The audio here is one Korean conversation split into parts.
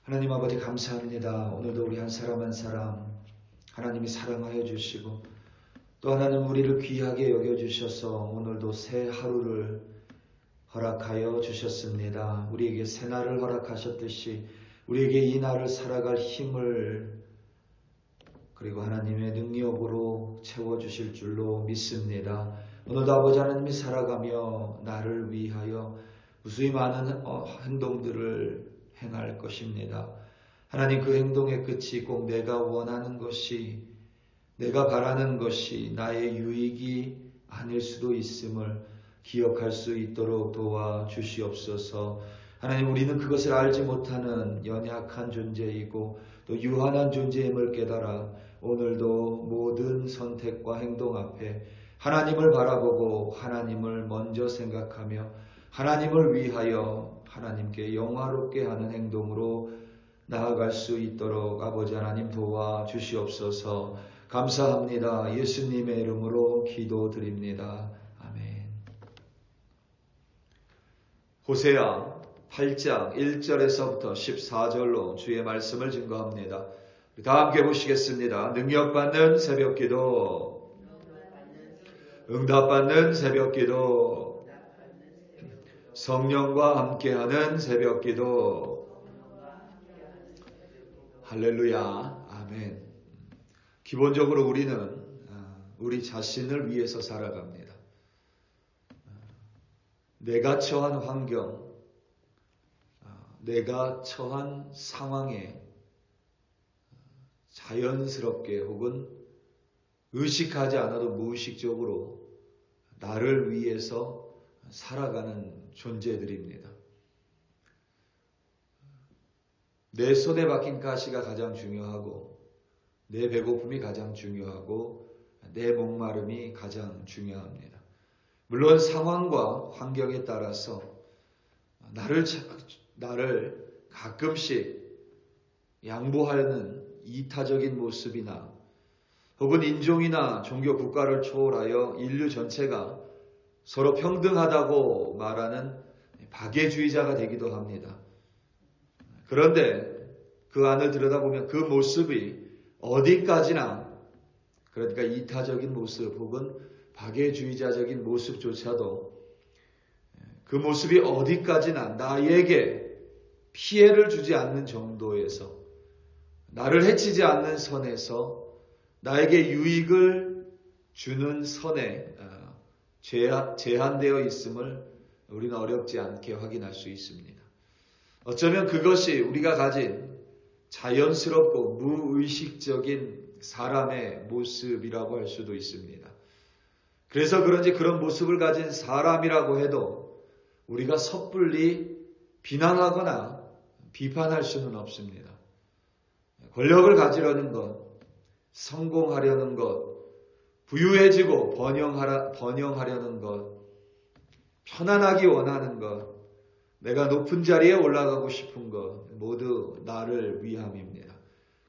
하나님 아버지 감사합니다. 오늘도 우리 한 사람 한 사람 하나님이 사랑하여 주시고 또 하나님 우리를 귀하게 여겨주셔서 오늘도 새 하루를 허락하여 주셨습니다. 우리에게 새 날을 허락하셨듯이 우리에게 이 날을 살아갈 힘을 그리고 하나님의 능력으로 채워주실 줄로 믿습니다. 오늘도 아버지 하나님이 살아가며 나를 위하여 무수히 많은 행동들을 행할 것입니다. 하나님 그 행동의 끝이 꼭 내가 원하는 것이 내가 바라는 것이 나의 유익이 아닐 수도 있음을 기억할 수 있도록 도와주시옵소서. 하나님 우리는 그것을 알지 못하는 연약한 존재이고 또 유한한 존재임을 깨달아 오늘도 모든 선택과 행동 앞에 하나님을 바라보고 하나님을 먼저 생각하며 하나님을 위하여 하나님께 영화롭게 하는 행동으로 나아갈 수 있도록 아버지 하나님 도와주시옵소서. 감사합니다. 예수님의 이름으로 기도드립니다. 아멘. 호세아 8장 1절에서부터 14절로 주의 말씀을 증거합니다. 다 함께 보시겠습니다. 능력받는 새벽기도, 응답받는 새벽기도, 성령과 함께하는 새벽기도. 할렐루야. 아멘. 기본적으로 우리는 우리 자신을 위해서 살아갑니다. 내가 처한 환경, 내가 처한 상황에 자연스럽게 혹은 의식하지 않아도 무의식적으로 나를 위해서 살아가는 존재들입니다. 내 손에 박힌 가시가 가장 중요하고 내 배고픔이 가장 중요하고 내 목마름이 가장 중요합니다. 물론 상황과 환경에 따라서 나를 가끔씩 양보하는 이타적인 모습이나 혹은 인종이나 종교 국가를 초월하여 인류 전체가 서로 평등하다고 말하는 박애주의자가 되기도 합니다. 그런데 그 안을 들여다보면 그 모습이 어디까지나 그러니까 이타적인 모습 혹은 박애주의자적인 모습조차도 그 모습이 어디까지나 나에게 피해를 주지 않는 정도에서 나를 해치지 않는 선에서 나에게 유익을 주는 선에 제한되어 있음을 우리는 어렵지 않게 확인할 수 있습니다. 어쩌면 그것이 우리가 가진 자연스럽고 무의식적인 사람의 모습이라고 할 수도 있습니다. 그래서 그런지 그런 모습을 가진 사람이라고 해도 우리가 섣불리 비난하거나 비판할 수는 없습니다. 권력을 가지려는 것, 성공하려는 것, 부유해지고 번영하려는 것, 편안하기 원하는 것, 내가 높은 자리에 올라가고 싶은 것 모두 나를 위함입니다.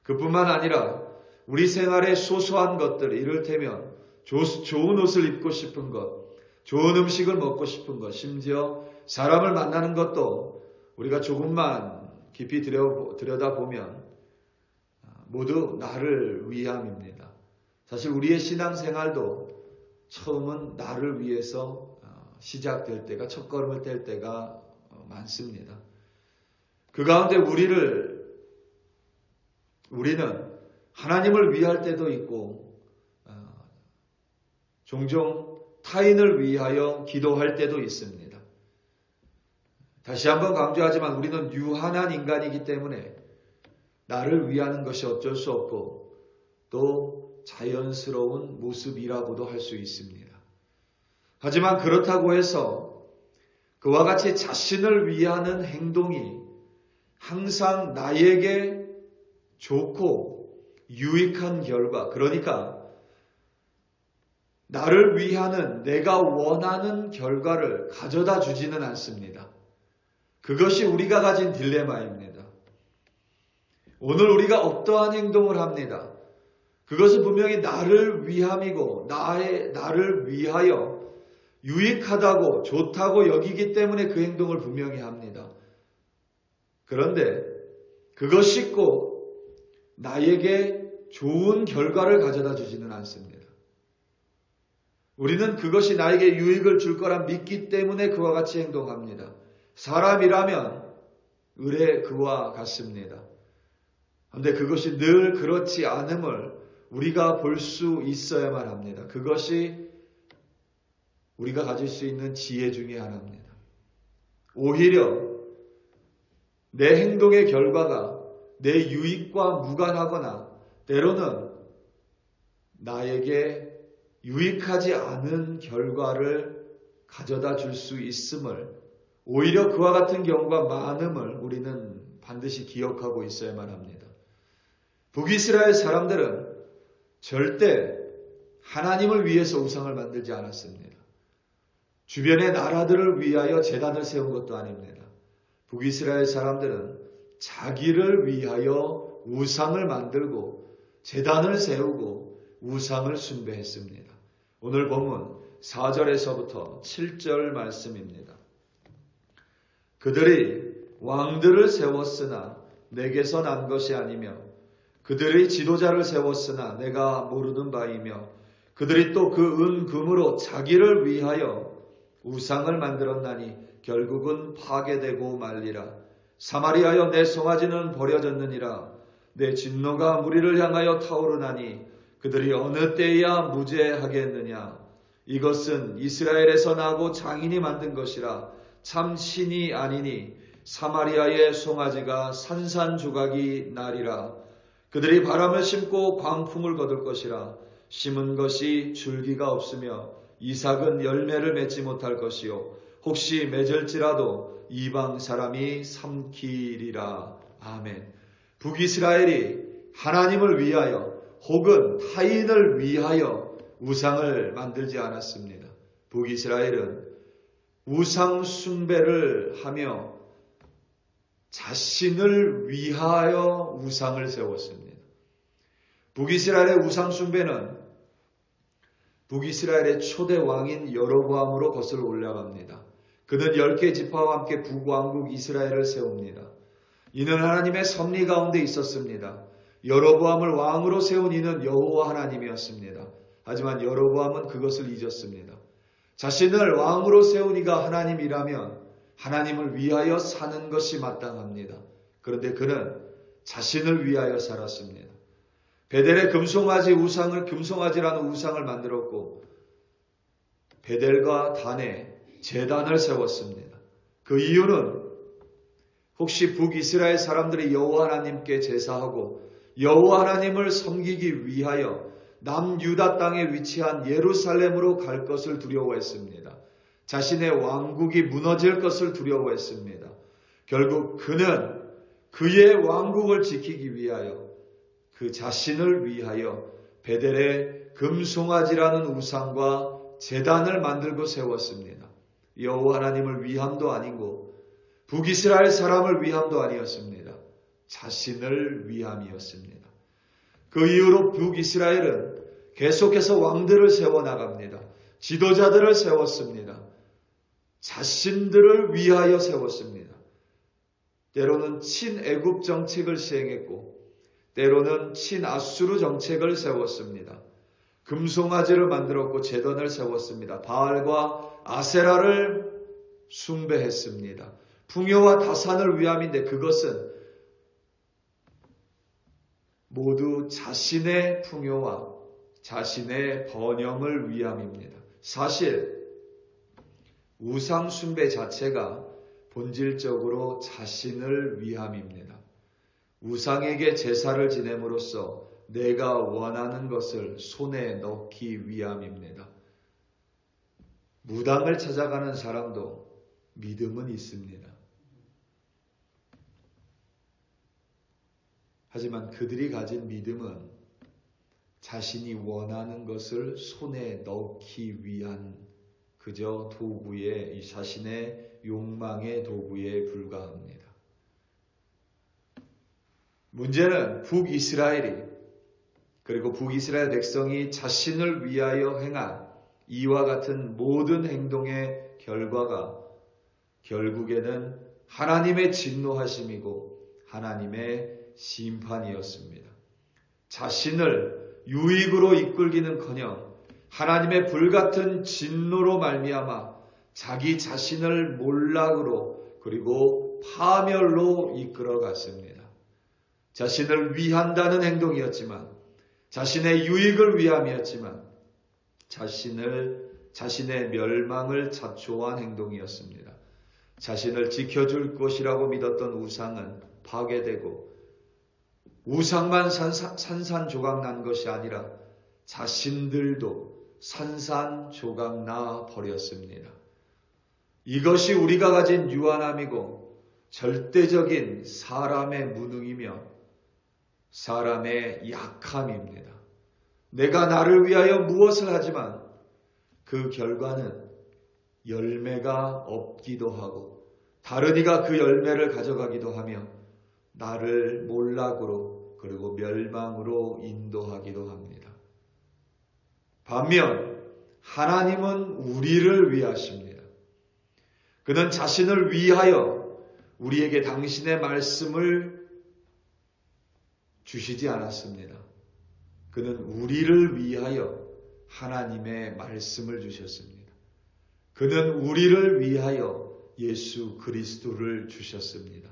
그뿐만 아니라 우리 생활의 소소한 것들, 이를테면 좋은 옷을 입고 싶은 것, 좋은 음식을 먹고 싶은 것, 심지어 사람을 만나는 것도 우리가 조금만 깊이 들여다보면 모두 나를 위함입니다. 사실 우리의 신앙생활도 처음은 나를 위해서 시작될 때가, 첫걸음을 뗄 때가 많습니다. 그 가운데 우리는 하나님을 위할 때도 있고 종종 타인을 위하여 기도할 때도 있습니다. 다시 한번 강조하지만 우리는 유한한 인간이기 때문에 나를 위하는 것이 어쩔 수 없고 또 자연스러운 모습이라고도 할 수 있습니다. 하지만 그렇다고 해서 그와 같이 자신을 위하는 행동이 항상 나에게 좋고 유익한 결과, 그러니까 나를 위하는 내가 원하는 결과를 가져다 주지는 않습니다. 그것이 우리가 가진 딜레마입니다. 오늘 우리가 어떠한 행동을 합니다. 그것은 분명히 나를 위함이고 나를 위하여 유익하다고 좋다고 여기기 때문에 그 행동을 분명히 합니다. 그런데 그것이 꼭 나에게 좋은 결과를 가져다 주지는 않습니다. 우리는 그것이 나에게 유익을 줄 거라 믿기 때문에 그와 같이 행동합니다. 사람이라면 을의 그와 같습니다. 그런데 그것이 늘 그렇지 않음을 우리가 볼 수 있어야만 합니다. 그것이 우리가 가질 수 있는 지혜 중에 하나입니다. 오히려 내 행동의 결과가 내 유익과 무관하거나 때로는 나에게 유익하지 않은 결과를 가져다 줄 수 있음을, 오히려 그와 같은 경우가 많음을 우리는 반드시 기억하고 있어야만 합니다. 북이스라엘 사람들은 절대 하나님을 위해서 우상을 만들지 않았습니다. 주변의 나라들을 위하여 제단을 세운 것도 아닙니다. 북이스라엘 사람들은 자기를 위하여 우상을 만들고 제단을 세우고 우상을 숭배했습니다. 오늘 본문 4절에서부터 7절 말씀입니다. 그들이 왕들을 세웠으나 내게서 난 것이 아니며 그들의 지도자를 세웠으나 내가 모르는 바이며 그들이 또 그 은 금으로 자기를 위하여 우상을 만들었나니 결국은 파괴되고 말리라. 사마리아여 내 송아지는 버려졌느니라. 내 진노가 무리를 향하여 타오르나니 그들이 어느 때에야 무죄하겠느냐. 이것은 이스라엘에서 나고 장인이 만든 것이라. 참 신이 아니니 사마리아의 송아지가 산산조각이 나리라. 그들이 바람을 심고 광풍을 거둘 것이라. 심은 것이 줄기가 없으며 이삭은 열매를 맺지 못할 것이요 혹시 맺을지라도 이방 사람이 삼키리라. 아멘. 북이스라엘이 하나님을 위하여 혹은 타인을 위하여 우상을 만들지 않았습니다. 북이스라엘은 우상 숭배를 하며 자신을 위하여 우상을 세웠습니다. 북이스라엘의 우상 숭배는 북이스라엘의 초대 왕인 여로보암으로 거슬러 올라갑니다. 그는 10개 지파와 함께 북왕국 이스라엘을 세웁니다. 이는 하나님의 섭리 가운데 있었습니다. 여로보암을 왕으로 세운 이는 여호와 하나님이었습니다. 하지만 여로보암은 그것을 잊었습니다. 자신을 왕으로 세운 이가 하나님이라면 하나님을 위하여 사는 것이 마땅합니다. 그런데 그는 자신을 위하여 살았습니다. 베델의 금송아지 우상을 금송아지라는 우상을 만들었고 베델과 단에 제단을 세웠습니다. 그 이유는 혹시 북이스라엘 사람들이 여호와 하나님께 제사하고 여호와 하나님을 섬기기 위하여 남유다 땅에 위치한 예루살렘으로 갈 것을 두려워했습니다. 자신의 왕국이 무너질 것을 두려워했습니다. 결국 그는 그의 왕국을 지키기 위하여 그 자신을 위하여 베델의 금송아지라는 우상과 제단을 만들고 세웠습니다. 여호와 하나님을 위함도 아니고 북이스라엘 사람을 위함도 아니었습니다. 자신을 위함이었습니다. 그 이후로 북이스라엘은 계속해서 왕들을 세워나갑니다. 지도자들을 세웠습니다. 자신들을 위하여 세웠습니다. 때로는 친애굽 정책을 시행했고 때로는 친아수르 정책을 세웠습니다. 금송아지를 만들었고 제단을 세웠습니다. 바알과 아세라를 숭배했습니다. 풍요와 다산을 위함인데 그것은 모두 자신의 풍요와 자신의 번영을 위함입니다. 사실 우상 숭배 자체가 본질적으로 자신을 위함입니다. 우상에게 제사를 지냄으로써 내가 원하는 것을 손에 넣기 위함입니다. 무당을 찾아가는 사람도 믿음은 있습니다. 하지만 그들이 가진 믿음은 자신이 원하는 것을 손에 넣기 위한 그저 도구의 자신의 욕망의 도구에 불과합니다. 문제는 북이스라엘이 그리고 북이스라엘 백성이 자신을 위하여 행한 이와 같은 모든 행동의 결과가 결국에는 하나님의 진노하심이고 하나님의 심판이었습니다. 자신을 유익으로 이끌기는커녕 하나님의 불같은 진노로 말미암아 자기 자신을 몰락으로 그리고 파멸로 이끌어갔습니다. 자신을 위한다는 행동이었지만, 자신의 유익을 위함이었지만, 자신의 멸망을 자초한 행동이었습니다. 자신을 지켜줄 것이라고 믿었던 우상은 파괴되고, 우상만 산산조각 난 것이 아니라 자신들도 산산조각 나 버렸습니다. 이것이 우리가 가진 유한함이고 절대적인 사람의 무능이며 사람의 약함입니다. 내가 나를 위하여 무엇을 하지만 그 결과는 열매가 없기도 하고 다른 이가 그 열매를 가져가기도 하며 나를 몰락으로 그리고 멸망으로 인도하기도 합니다. 반면 하나님은 우리를 위하십니다. 그는 자신을 위하여 우리에게 당신의 말씀을 주시지 않았습니다. 그는 우리를 위하여 하나님의 말씀을 주셨습니다. 그는 우리를 위하여 예수 그리스도를 주셨습니다.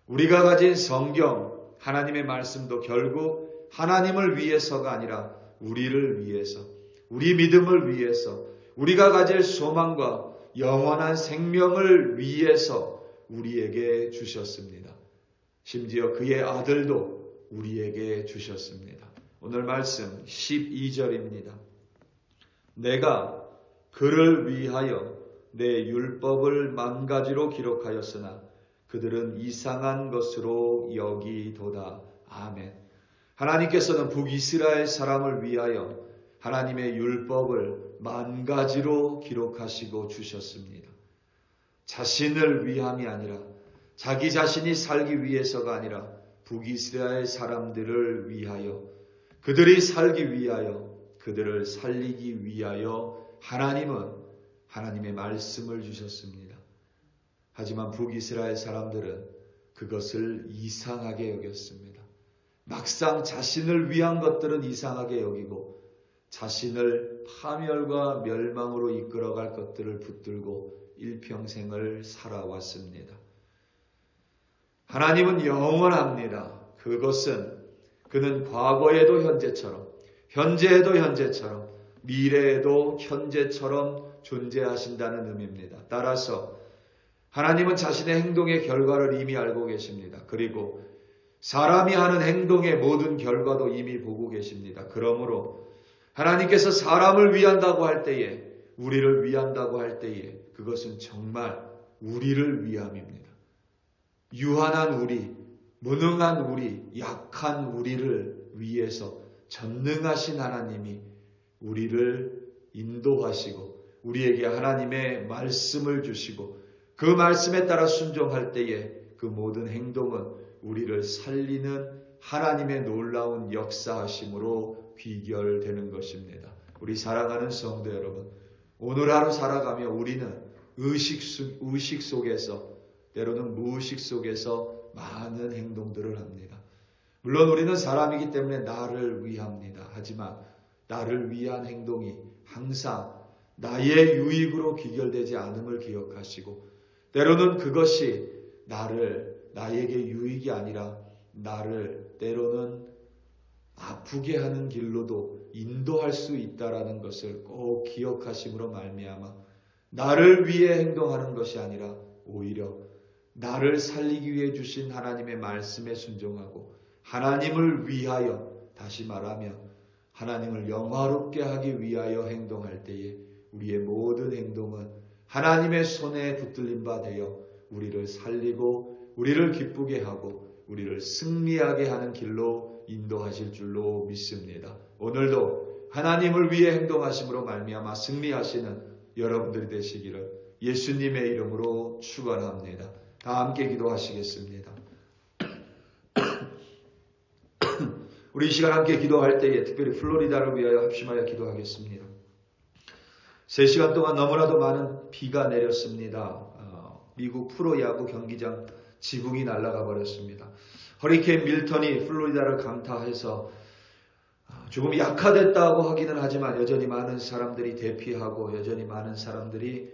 우리가 가진 성경, 하나님의 말씀도 결국 하나님을 위해서가 아니라 우리를 위해서, 우리 믿음을 위해서, 우리가 가질 소망과 영원한 생명을 위해서 우리에게 주셨습니다. 심지어 그의 아들도 우리에게 주셨습니다. 오늘 말씀 12절입니다. 내가 그를 위하여 내 율법을 만가지로 기록하였으나 그들은 이상한 것으로 여기도다. 아멘. 하나님께서는 북이스라엘 사람을 위하여 하나님의 율법을 만가지로 기록하시고 주셨습니다. 자신을 위함이 아니라 자기 자신이 살기 위해서가 아니라 북이스라엘 사람들을 위하여 그들이 살기 위하여 그들을 살리기 위하여 하나님은 하나님의 말씀을 주셨습니다. 하지만 북이스라엘 사람들은 그것을 이상하게 여겼습니다. 막상 자신을 위한 것들은 이상하게 여기고 자신을 파멸과 멸망으로 이끌어갈 것들을 붙들고 일평생을 살아왔습니다. 하나님은 영원합니다. 그것은 그는 과거에도 현재처럼, 현재에도 현재처럼, 미래에도 현재처럼 존재하신다는 의미입니다. 따라서 하나님은 자신의 행동의 결과를 이미 알고 계십니다. 그리고 사람이 하는 행동의 모든 결과도 이미 보고 계십니다. 그러므로 하나님께서 사람을 위한다고 할 때에, 우리를 위한다고 할 때에 그것은 정말 우리를 위함입니다. 유한한 우리, 무능한 우리, 약한 우리를 위해서 전능하신 하나님이 우리를 인도하시고 우리에게 하나님의 말씀을 주시고 그 말씀에 따라 순종할 때에 그 모든 행동은 우리를 살리는 하나님의 놀라운 역사하심으로 귀결되는 것입니다. 우리 사랑하는 성도 여러분, 오늘 하루 살아가며 우리는 의식 속에서 때로는 무의식 속에서 많은 행동들을 합니다. 물론 우리는 사람이기 때문에 나를 위합니다. 하지만 나를 위한 행동이 항상 나의 유익으로 귀결되지 않음을 기억하시고 때로는 그것이 나에게 유익이 아니라 나를 때로는 아프게 하는 길로도 인도할 수 있다라는 것을 꼭 기억하심으로 말미암아 나를 위해 행동하는 것이 아니라 오히려 나를 살리기 위해 주신 하나님의 말씀에 순종하고 하나님을 위하여, 다시 말하면 하나님을 영화롭게 하기 위하여 행동할 때에 우리의 모든 행동은 하나님의 손에 붙들린 바 되어 우리를 살리고 우리를 기쁘게 하고 우리를 승리하게 하는 길로 인도하실 줄로 믿습니다. 오늘도 하나님을 위해 행동하심으로 말미암아 승리하시는 여러분들이 되시기를 예수님의 이름으로 축원합니다. 다 함께 기도하시겠습니다. 우리 이 시간 함께 기도할 때에 특별히 플로리다를 위하여 합심하여 기도하겠습니다. 3시간 동안 너무나도 많은 비가 내렸습니다. 미국 프로야구 경기장 지붕이 날아가 버렸습니다. 허리케인 밀턴이 플로리다를 강타해서 조금 약화됐다고 하기는 하지만 여전히 많은 사람들이 대피하고 여전히 많은 사람들이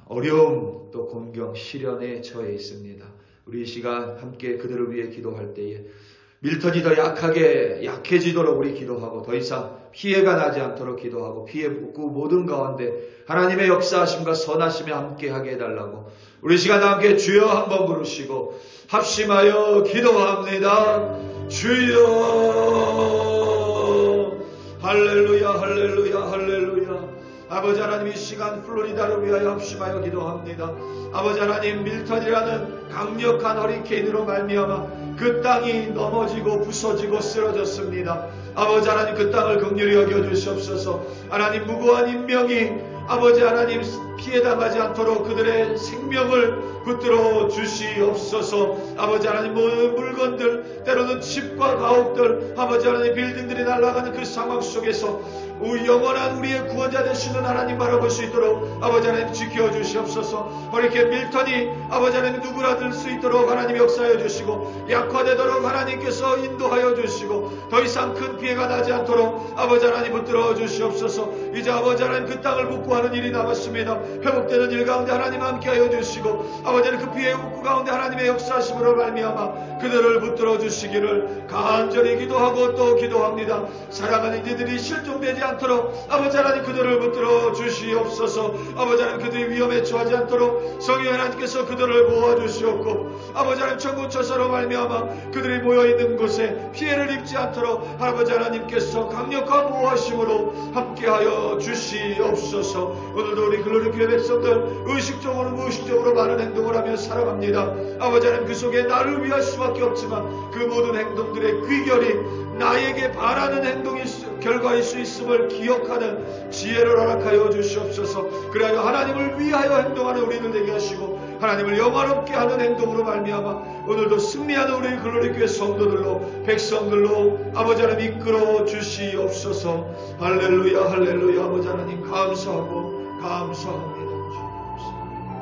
어려움 또 곤경 시련에 처해 있습니다. 우리 이 시간 함께 그들을 위해 기도할 때에 밀턴이 더 약해지도록 우리 기도하고 더 이상 피해가 나지 않도록 기도하고 피해 그 모든 가운데 하나님의 역사하심과 선하심에 함께하게 해달라고 우리 시간 함께 주여 한번 부르시고 합심하여 기도합니다. 주여 할렐루야 할렐루야 할렐루야. 아버지 하나님 이 시간 플로리다를 위하여 합심하여 기도합니다. 아버지 하나님 밀턴이라는 강력한 허리케인으로 말미암아 그 땅이 넘어지고 부서지고 쓰러졌습니다. 아버지 하나님 그 땅을 긍휼히 여겨주시옵소서. 하나님 무고한 인명이 아버지 하나님 피해당하지 않도록 그들의 생명을 붙들어 주시옵소서. 아버지 하나님 모든 물건들 때로는 집과 가옥들 아버지 하나님 빌딩들이 날아가는 그 상황 속에서 영원한 우리의 구원자 되시는 하나님 바라볼 수 있도록 아버지 하나님 지켜주시옵소서. 허리케인 밀턴이 아버지 하나님 누구라들 수 있도록 하나님 역사하여 주시고 약화되도록 하나님께서 인도하여 주시고 더 이상 큰 피해가 나지 않도록 아버지 하나님 붙들어 주시옵소서. 이제 아버지 하나님 그 땅을 복구하는 일이 남았습니다. 회복되는 일 가운데 하나님 함께하여 주시고 아버지 하나님 그 피해 복구 가운데 하나님의 역사하심으로 말미암아 그들을 붙들어 주시기를 간절히 기도하고 또 기도합니다. 사랑하는 이들이 실종되지 않도록 아버지 하나님 그들을 붙들어 주시옵소서. 아버지 하나님 그들이 위험에 처하지 않도록 성령 하나님께서 그들을 모아주시옵고 아버지 하나님 천군천사로 말미암아 그들이 모여있는 곳에 피해를 입지 않도록 아버지 하나님께서 강력한 보호하심으로 함께하여 주시옵소서. 오늘도 우리 글로리 교회 백성들 의식적으로 무의식적으로 많은 행동을 하며 살아갑니다. 아버지 하나님 그 속에 나를 위할 수밖에 없지만 그 모든 행동들의 귀결이 나에게 바라는 행동이 결과일 수 있음을 기억하는 지혜를 허락하여 주시옵소서. 그래야 하나님을 위하여 행동하는 우리들 되게 하시고 하나님을 영화롭게 하는 행동으로 말미암아 오늘도 승리하는 우리 글로리 교회 성도들로 백성들로 아버지 하나님 이끌어 주시옵소서. 할렐루야 할렐루야. 아버지 하나님 감사합니다.